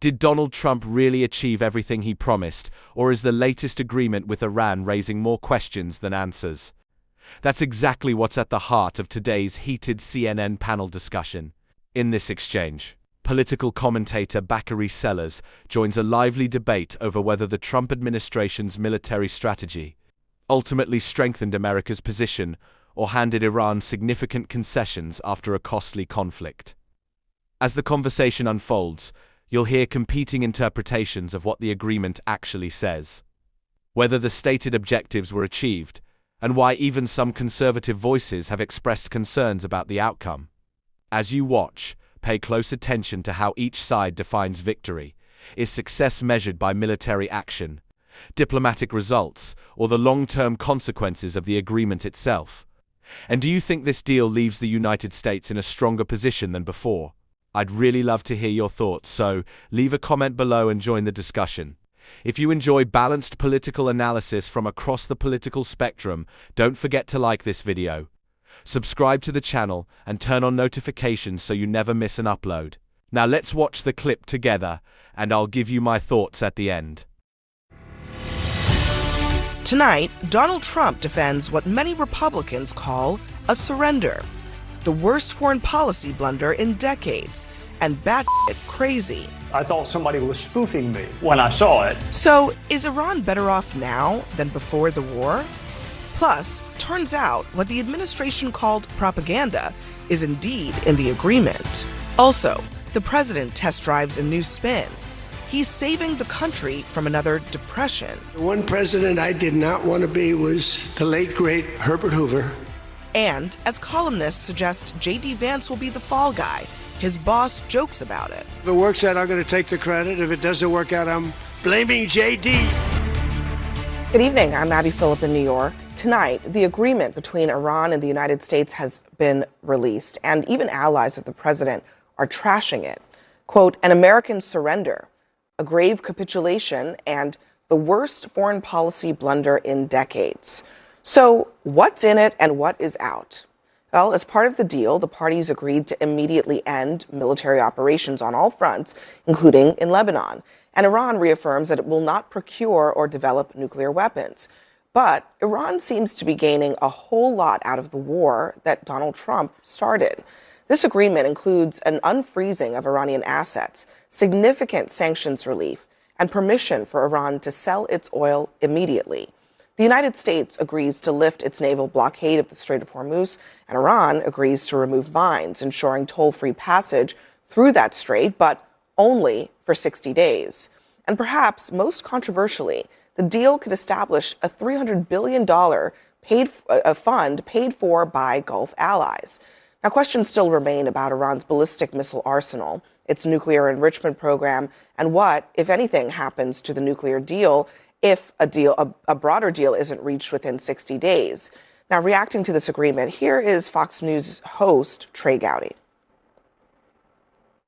Did Donald Trump really achieve everything he promised, or is the latest agreement with Iran raising more questions than answers? That's exactly what's at the heart of today's heated CNN panel discussion. In this exchange, political commentator Bakari Sellers joins a lively debate over whether the Trump administration's military strategy ultimately strengthened America's position or handed Iran significant concessions after a costly conflict. As the conversation unfolds, you'll hear competing interpretations of what the agreement actually says, whether the stated objectives were achieved, and why even some conservative voices have expressed concerns about the outcome. As you watch, pay close attention to how each side defines victory. Is success measured by military action, diplomatic results, or the long-term consequences of the agreement itself? And do you think this deal leaves the United States in a stronger position than before? I'd really love to hear your thoughts, so leave a comment below and join the discussion. If you enjoy balanced political analysis from across the political spectrum, don't forget to like this video, subscribe to the channel, and turn on notifications so you never miss an upload. Now let's watch the clip together, and I'll give you my thoughts at the end. Tonight, Donald Trump defends what many Republicans call a surrender, the worst foreign policy blunder in decades, and batshit crazy. I thought somebody was spoofing me when I saw it. So, is Iran better off now than before the war? Plus, turns out what the administration called propaganda is indeed in the agreement. Also, the president test drives a new spin. He's saving the country from another depression. The one president I did not want to be was the late, great Herbert Hoover. And, as columnists suggest, J.D. Vance will be the fall guy. His boss jokes about it. If it works out, I'm going to take the credit. If it doesn't work out, I'm blaming J.D. Good evening, I'm Abby Phillip in New York. Tonight, the agreement between Iran and the United States has been released, and even allies of the president are trashing it. Quote, an American surrender, a grave capitulation, and the worst foreign policy blunder in decades. So, what's in it and what is out? Well, as part of the deal, the parties agreed to immediately end military operations on all fronts, including in Lebanon. And Iran reaffirms that it will not procure or develop nuclear weapons. But Iran seems to be gaining a whole lot out of the war that Donald Trump started. This agreement includes an unfreezing of Iranian assets, significant sanctions relief, and permission for Iran to sell its oil immediately. The United States agrees to lift its naval blockade of the Strait of Hormuz, and Iran agrees to remove mines, ensuring toll-free passage through that strait, but only for 60 days. And perhaps most controversially, the deal could establish a $300 billion fund paid for by Gulf allies. Now, questions still remain about Iran's ballistic missile arsenal, its nuclear enrichment program, and what, if anything, happens to the nuclear deal if a broader deal isn't reached within 60 days. Now, reacting to this agreement, here is Fox News host Trey Gowdy.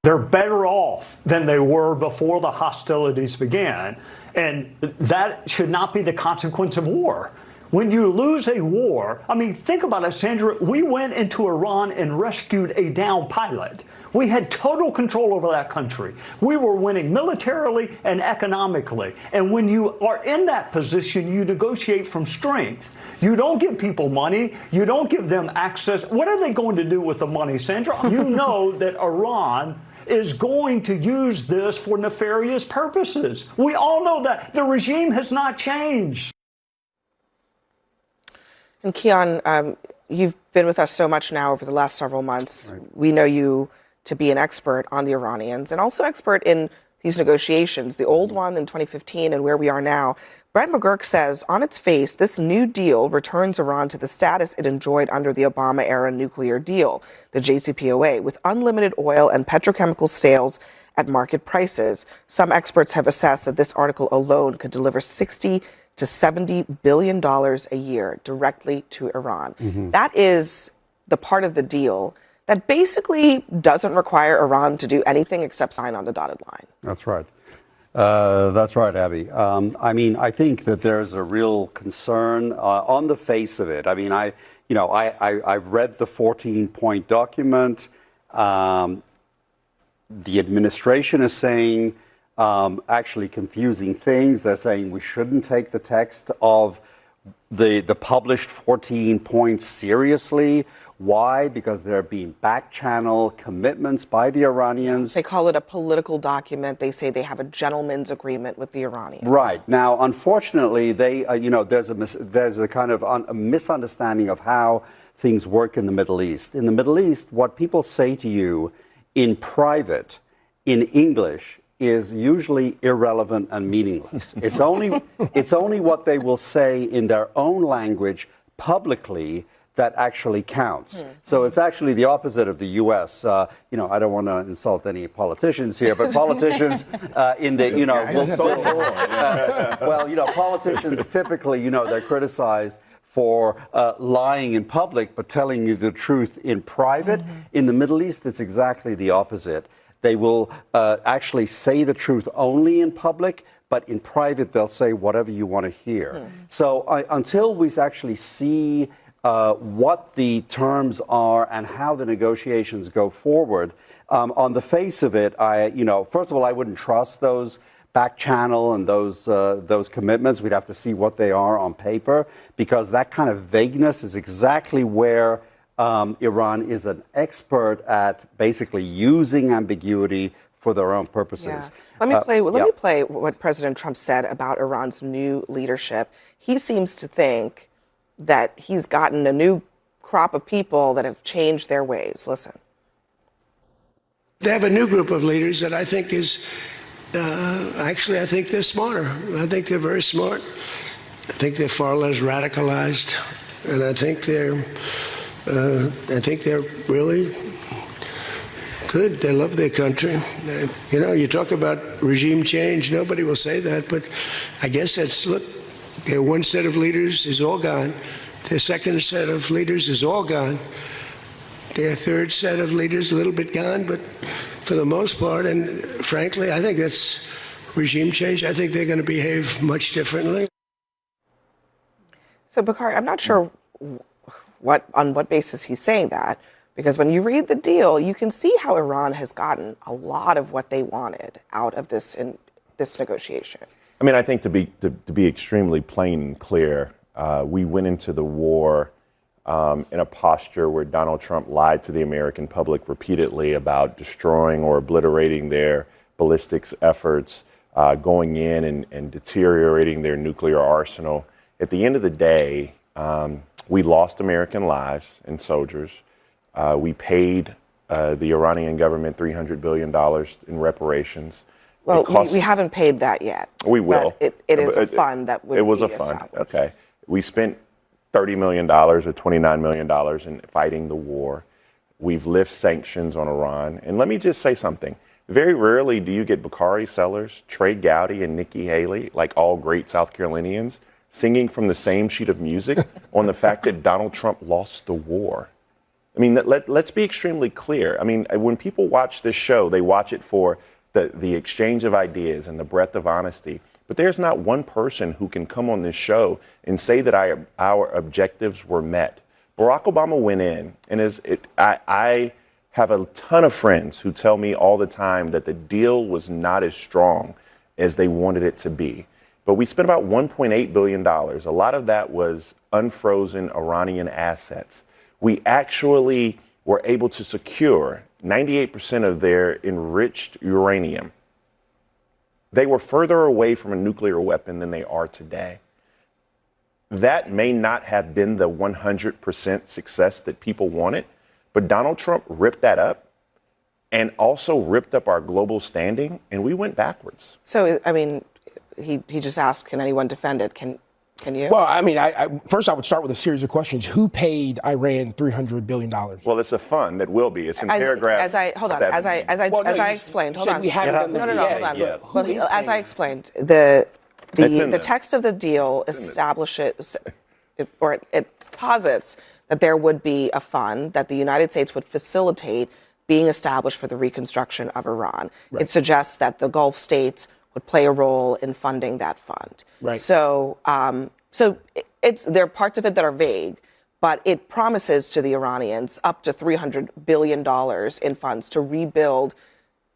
They're better off than they were before the hostilities began, and that should not be the consequence of war. When you lose a war, I mean, think about it, Sandra. We went into Iran and rescued a downed pilot. We had total control over that country. We were winning militarily and economically. And when you are in that position, you negotiate from strength. You don't give people money. You don't give them access. What are they going to do with the money, Sandra? You know that Iran is going to use this for nefarious purposes. We all know that. The regime has not changed. And Keon, you've been with us so much now over the last several months. Right. We know you to be an expert on the Iranians and also expert in these negotiations, the old one in 2015 and where we are now. Brett McGurk says, on its face, this new deal returns Iran to the status it enjoyed under the Obama-era nuclear deal, the JCPOA, with unlimited oil and petrochemical sales at market prices. Some experts have assessed that this article alone could deliver $60 to $70 billion a year directly to Iran. Mm-hmm. That is the part of the deal that basically doesn't require Iran to do anything except sign on the dotted line. That's right. That's right, Abby. I mean, I think that there's a real concern on the face of it. I mean, I've read the 14-point document. The administration is saying actually confusing things. They're saying we shouldn't take the text of the published 14 points seriously. Why? Because there are being back-channel commitments by the Iranians. They call it a political document. They say they have a gentleman's agreement with the Iranians. Right. Now, unfortunately, they, there's a kind of a misunderstanding of how things work in the Middle East. In the Middle East, what people say to you in private, in English, is usually irrelevant and meaningless. It's only what they will say in their own language publicly that actually counts. So it's actually the opposite of the U.S. I don't want to insult any politicians here, but politicians politicians typically, they're criticized for lying in public, but telling you the truth in private. In the Middle East, it's exactly the opposite. They will actually say the truth only in public, but in private, they'll say whatever you want to hear. So until we actually see what the terms are and how the negotiations go forward, on the face of it, first of all, I wouldn't trust those back channel and those commitments. We'd have to see what they are on paper, because that kind of vagueness is exactly where Iran is an expert at basically using ambiguity for their own purposes. Let me play what President Trump said about Iran's new leadership. He seems to think that he's gotten a new crop of people that have changed their ways. Listen. They have a new group of leaders that I think is, I think they're smarter. I think they're very smart. I think they're far less radicalized. And I think they're really good. They love their country. You talk about regime change. Nobody will say that, but I guess their one set of leaders is all gone. Their second set of leaders is all gone. Their third set of leaders a little bit gone, but for the most part, and frankly, I think that's regime change. I think they're going to behave much differently. So, Bakari, I'm not sure on what basis he's saying that, because when you read the deal, you can see how Iran has gotten a lot of what they wanted out of this negotiation. I mean, I think to be extremely plain and clear, we went into the war in a posture where Donald Trump lied to the American public repeatedly about destroying or obliterating their ballistics efforts, going in and deteriorating their nuclear arsenal. At the end of the day, we lost American lives and soldiers. We paid the Iranian government $300 billion in reparations. Well, we haven't paid that yet. We will. It is a fund that would be established. It was a fund. Okay. We spent $30 million or $29 million in fighting the war. We've lifted sanctions on Iran. And let me just say something. Very rarely do you get Bakari Sellers, Trey Gowdy, and Nikki Haley, like all great South Carolinians, singing from the same sheet of music on the fact that Donald Trump lost the war. I mean, let's be extremely clear. I mean, when people watch this show, they watch it for the exchange of ideas and the breadth of honesty. But there's not one person who can come on this show and say that our objectives were met. Barack Obama went in, and I have a ton of friends who tell me all the time that the deal was not as strong as they wanted it to be. But we spent about $1.8 billion. A lot of that was unfrozen Iranian assets. We actually were able to secure 98% of their enriched uranium. They were further away from a nuclear weapon than they are today. That may not have been the 100% success that people wanted, but Donald Trump ripped that up and also ripped up our global standing, and we went backwards. So, I mean, he just asked, can anyone defend it? Can you? Well, I mean, first I would start with a series of questions. Who paid Iran $300 billion? Well, it's a fund that will be. It's in paragraph. As I explained, hold on. Well, as I explained, the text of the deal establishes, or it posits that there would be a fund that the United States would facilitate being established for the reconstruction of Iran. Right. It suggests that the Gulf states would play a role in funding that fund. Right. So, there are parts of it that are vague, but it promises to the Iranians up to $300 billion in funds to rebuild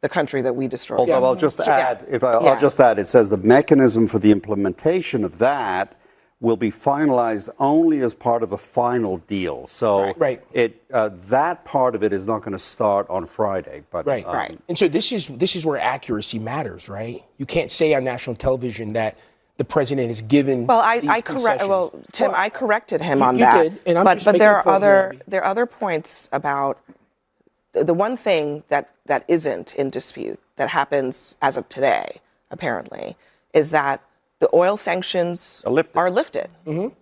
the country that we destroyed. Although I'll just add, Yeah. I'll just add, it says the I'll just add, it says the mechanism for the implementation of that will be finalized only as part of a final deal. So that part of it is not going to start on Friday. But right. And so this is where accuracy matters, right? You can't say on national television that the president is given. Well, Tim, I corrected him on that. You did, and I'm but just but making there a are point there are other points about the one thing that isn't in dispute that happens as of today, apparently, is that the oil sanctions are lifted. Mm-hmm.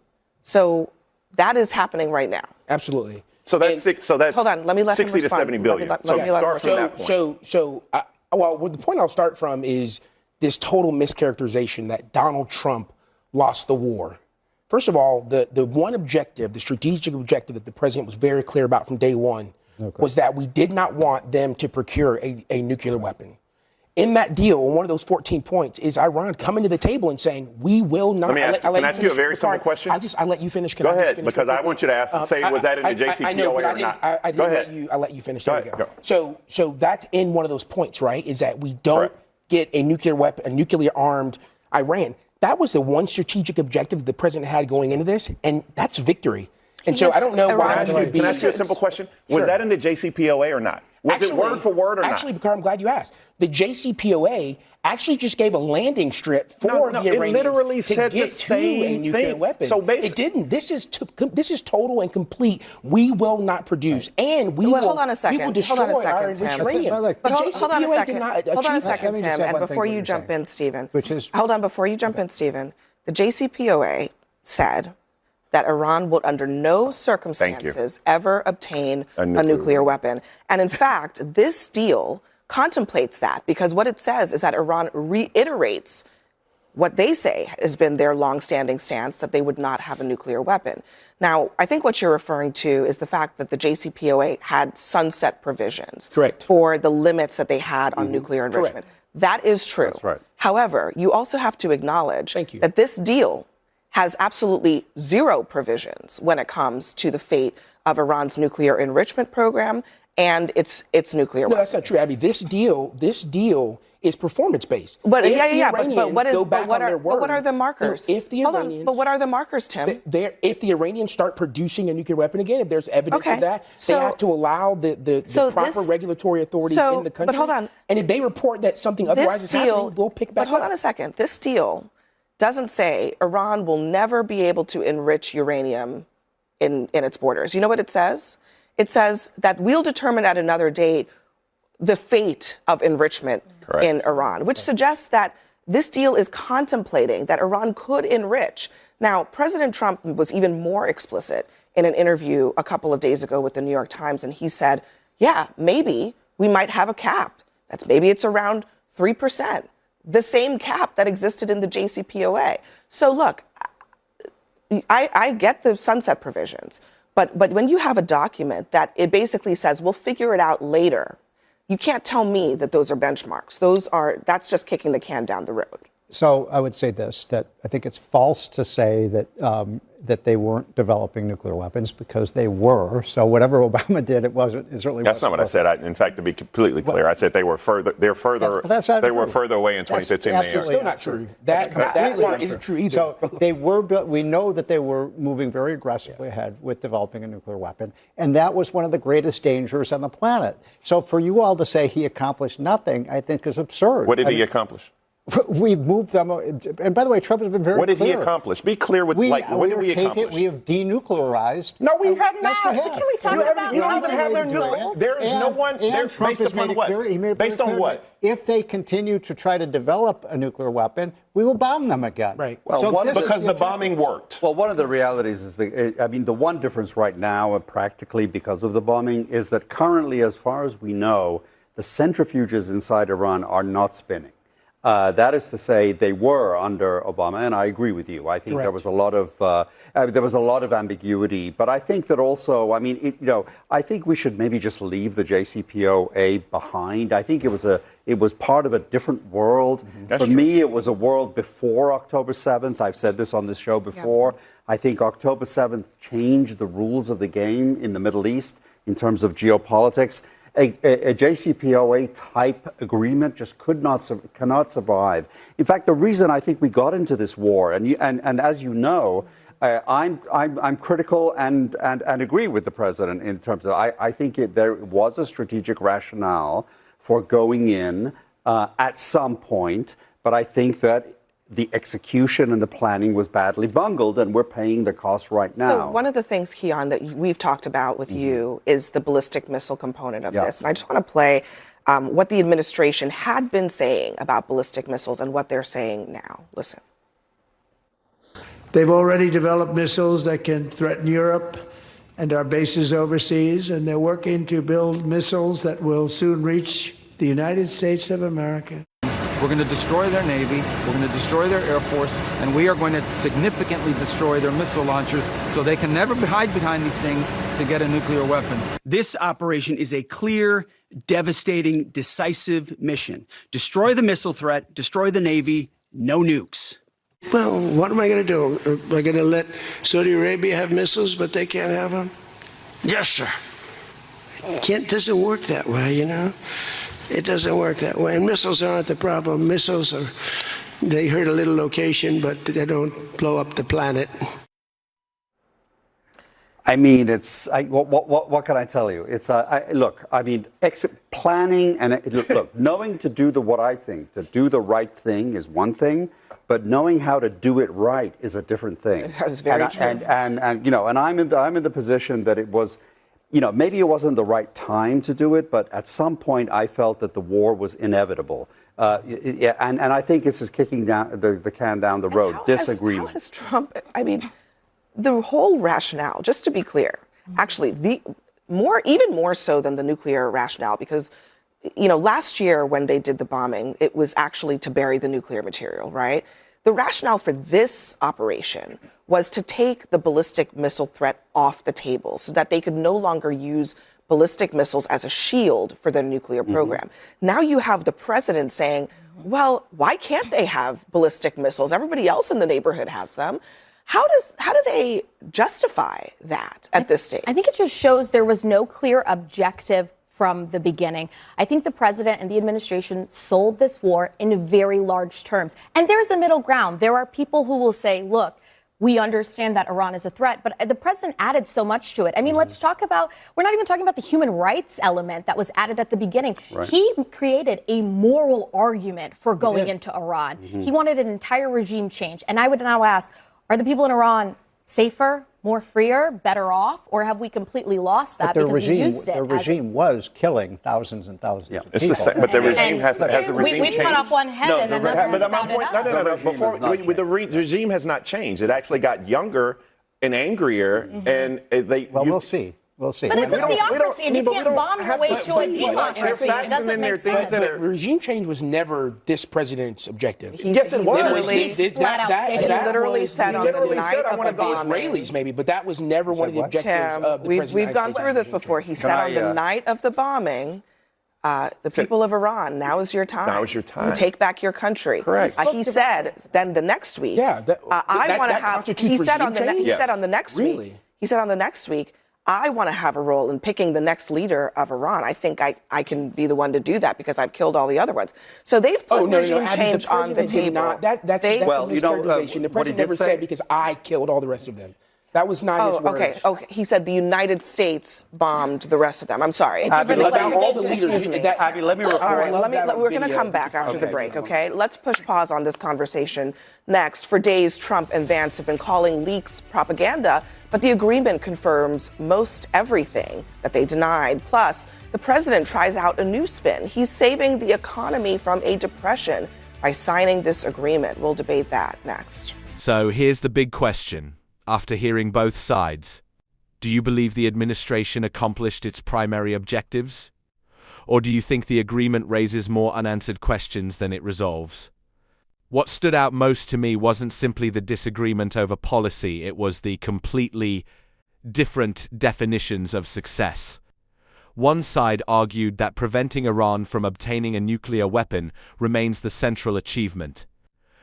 So that is happening right now. Absolutely. So that's hold on. Let me let 60 him to 70 billion. Let me Start from that point. Well, the point I'll start from is this total mischaracterization that Donald Trump lost the war. First of all, the one objective, the strategic objective that the president was very clear about from day one was that we did not want them to procure a nuclear weapon. In that deal, one of those 14 points is Iran coming to the table and saying, we will not. Let me ask can I ask you a very simple question? I'll let you finish. Go ahead, because I want you to ask and say, was that in the JCPOA I know, but or not? Go ahead. I'll let you finish. There we go. Go. So that's in one of those points, right? Is that we don't get a nuclear weapon, a nuclear armed Iran. That was the one strategic objective that the president had going into this, and that's victory. And so I don't know why. Can I ask you a simple question? Was that in the JCPOA or not? Was it word for word or not? Actually, Bakari, I'm glad you asked. The JCPOA actually just gave a landing strip for the Iranians it literally to said get the to same a nuclear thing. weapon. So it didn't. This is total and complete. We will not produce, and we will. Hold on a second. We will destroy our enriched uranium. But hold on a second. Hold on a second, Tim. And before you jump in, Stephen. Hold on. Before you jump in, Stephen. The JCPOA said that Iran will under no circumstances ever obtain a nuclear weapon. And in fact, this deal contemplates that, because what it says is that Iran reiterates what they say has been their longstanding stance, that they would not have a nuclear weapon. Now, I think what you're referring to is the fact that the JCPOA had sunset provisions for the limits that they had on nuclear enrichment. That is true. That's right. However, you also have to acknowledge that this deal has absolutely zero provisions when it comes to the fate of Iran's nuclear enrichment program and its nuclear weapons. No, that's not true, Abby. This deal is performance-based. But but what are the markers? If the Iranians, but what are the markers, Tim? If the Iranians start producing a nuclear weapon again, if there's evidence of that, they have to allow the proper regulatory authorities in the country. But hold on. And if they report that something otherwise is happening, we'll pick back up. But hold on a second. This deal doesn't say Iran will never be able to enrich uranium in its borders. You know what it says? It says that we'll determine at another date the fate of enrichment in Iran, which suggests that this deal is contemplating that Iran could enrich. Now, President Trump was even more explicit in an interview a couple of days ago with the New York Times, and he said, yeah, maybe we might have a cap. Maybe it's around 3%. The same cap that existed in the JCPOA. So look, I get the sunset provisions, but when you have a document that it basically says, we'll figure it out later, you can't tell me that those are benchmarks. That's just kicking the can down the road. So I would say this, that I think it's false to say that that they weren't developing nuclear weapons, because they were. So whatever Obama did, it certainly That's not what I said. In fact, to be completely clear, I said they were further. They were further away in 2015 than they are. That's still not true. That part isn't true either. So they were. We know that they were moving very aggressively ahead with developing a nuclear weapon, and that was one of the greatest dangers on the planet. So for you all to say he accomplished nothing, I think is absurd. What did he accomplish? We've moved them, and by the way, Trump has been very clear. What did he accomplish? Be clear with, what did we accomplish? We have denuclearized. No, we have not. Yes, we have. Can we talk about you don't even have their nuclear. There is no one. Trump based upon what? Based on what? If they continue to try to develop a nuclear weapon, we will bomb them again. Right. Well, so because the bombing worked. Well, one of the realities is the one difference right now, practically because of the bombing, is that currently, as far as we know, the centrifuges inside Iran are not spinning. That is to say, they were under Obama, and I agree with you. I think there was a lot of ambiguity, but I think that also, I think we should maybe just leave the JCPOA behind. I think it was part of a different world. For me, it was a world before October 7th. I've said this on this show before. Yeah. I think October 7th changed the rules of the game in the Middle East in terms of geopolitics. a JCPOA type agreement just cannot survive. In fact, the reason I think we got into this war, and as you know, I'm critical and agree with the president in terms of I think there was a strategic rationale for going in at some point, but I think that the execution and the planning was badly bungled, and we're paying the cost right now. So one of the things, Keon, that we've talked about with you is the ballistic missile component of this. And I just want to play what the administration had been saying about ballistic missiles and what they're saying now. Listen. They've already developed missiles that can threaten Europe and our bases overseas, and they're working to build missiles that will soon reach the United States of America. We're going to destroy their Navy, we're going to destroy their Air Force, and we are going to significantly destroy their missile launchers so they can never hide behind these things to get a nuclear weapon. This operation is a clear, devastating, decisive mission. Destroy the missile threat, destroy the Navy, no nukes. Well, what am I going to do? Am I going to let Saudi Arabia have missiles, but they can't have them? Yes, sir. It doesn't work that way, you know? It doesn't work that way. And missiles aren't the problem. Missiles they hurt a little location, but they don't blow up the planet. I mean, what can I tell you? It's look. I mean, planning and look, knowing to do to do the right thing is one thing, but knowing how to do it right is a different thing. That's very true. And you know, and I'm in the position that it was. You know, maybe it wasn't the right time to do it, but at some point I felt that the war was inevitable. And I think this is kicking down the can down the road, disagreement. How has Trump, I mean, the whole rationale, just to be clear, actually, even more so than the nuclear rationale, because, you know, last year when they did the bombing, it was actually to bury the nuclear material, right? The rationale for this operation was to take the ballistic missile threat off the table so that they could no longer use ballistic missiles as a shield for their nuclear program. Now you have the president saying, well, why can't they have ballistic missiles? Everybody else in the neighborhood has them. How do they justify that at this stage? I think it just shows there was no clear objective from the beginning. I think the president and the administration sold this war in very large terms. And there's a middle ground. There are people who will say, look, we understand that Iran is a threat, but the president added so much to it. I mean, let's talk about, we're not even talking about the human rights element that was added at the beginning. Right. He created a moral argument for going into Iran. He wanted an entire regime change. And I would now ask, are the people in Iran safer, more freer, better off, or have we completely lost that because we used it? The regime was killing thousands and thousands of people. But the regime has the regime changed? We cut off one head and another has sprouted up. The regime has not changed. It actually got younger and angrier, and we'll see. We'll see. But it's a theocracy, and you can't bomb your way to a democracy. It doesn't make sense. But regime change was never this president's objective. Yes, it was. He literally said on the night of the bombing. Israelis, maybe, but that was never one of the objectives of the president. We've gone through this before. He said on the night of the bombing, the people of Iran, now is your time. Now is your time. You take back your country. Correct. He said then the next week. I want to have. He said on the next week. He said on the next week, I want to have a role in picking the next leader of Iran. I think I can be the one to do that because I've killed all the other ones. So they've put regime change on the table. That's a miscalculation. The president never said because I killed all the rest of them. That was not his words. Okay. He said the United States bombed the rest of them. I'm sorry. Abby, let me report. All right, we're going to come back after the break, okay? Let's push pause on this conversation next. For days, Trump and Vance have been calling leaks propaganda, but the agreement confirms most everything that they denied. Plus, the president tries out a new spin. He's saving the economy from a depression by signing this agreement. We'll debate that next. So here's the big question. After hearing both sides, do you believe the administration accomplished its primary objectives? Or do you think the agreement raises more unanswered questions than it resolves? What stood out most to me wasn't simply the disagreement over policy, it was the completely different definitions of success. One side argued that preventing Iran from obtaining a nuclear weapon remains the central achievement,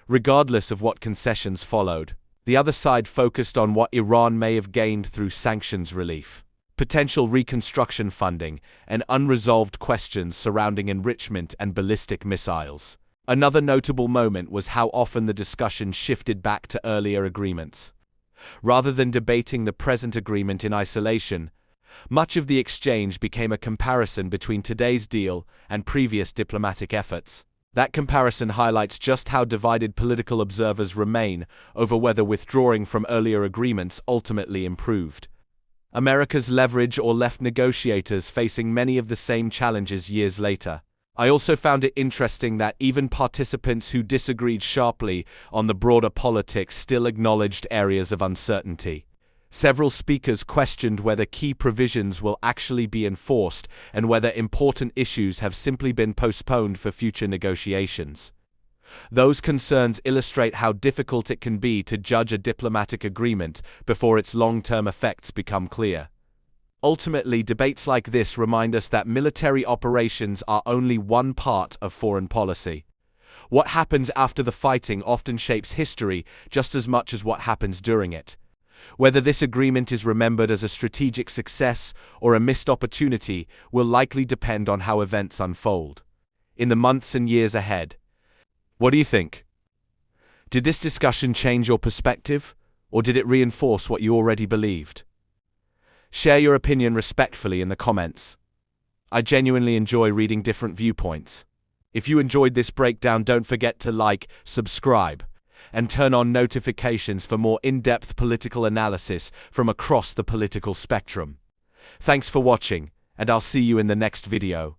regardless of what concessions followed. The other side focused on what Iran may have gained through sanctions relief, potential reconstruction funding, and unresolved questions surrounding enrichment and ballistic missiles. Another notable moment was how often the discussion shifted back to earlier agreements. Rather than debating the present agreement in isolation, much of the exchange became a comparison between today's deal and previous diplomatic efforts. That comparison highlights just how divided political observers remain over whether withdrawing from earlier agreements ultimately improved America's leverage or left negotiators facing many of the same challenges years later. I also found it interesting that even participants who disagreed sharply on the broader politics still acknowledged areas of uncertainty. Several speakers questioned whether key provisions will actually be enforced and whether important issues have simply been postponed for future negotiations. Those concerns illustrate how difficult it can be to judge a diplomatic agreement before its long-term effects become clear. Ultimately, debates like this remind us that military operations are only one part of foreign policy. What happens after the fighting often shapes history just as much as what happens during it. Whether this agreement is remembered as a strategic success or a missed opportunity will likely depend on how events unfold in the months and years ahead. What do you think? Did this discussion change your perspective, or did it reinforce what you already believed? Share your opinion respectfully in the comments. I genuinely enjoy reading different viewpoints. If you enjoyed this breakdown, don't forget to like, subscribe, and turn on notifications for more in-depth political analysis from across the political spectrum. Thanks for watching, and I'll see you in the next video.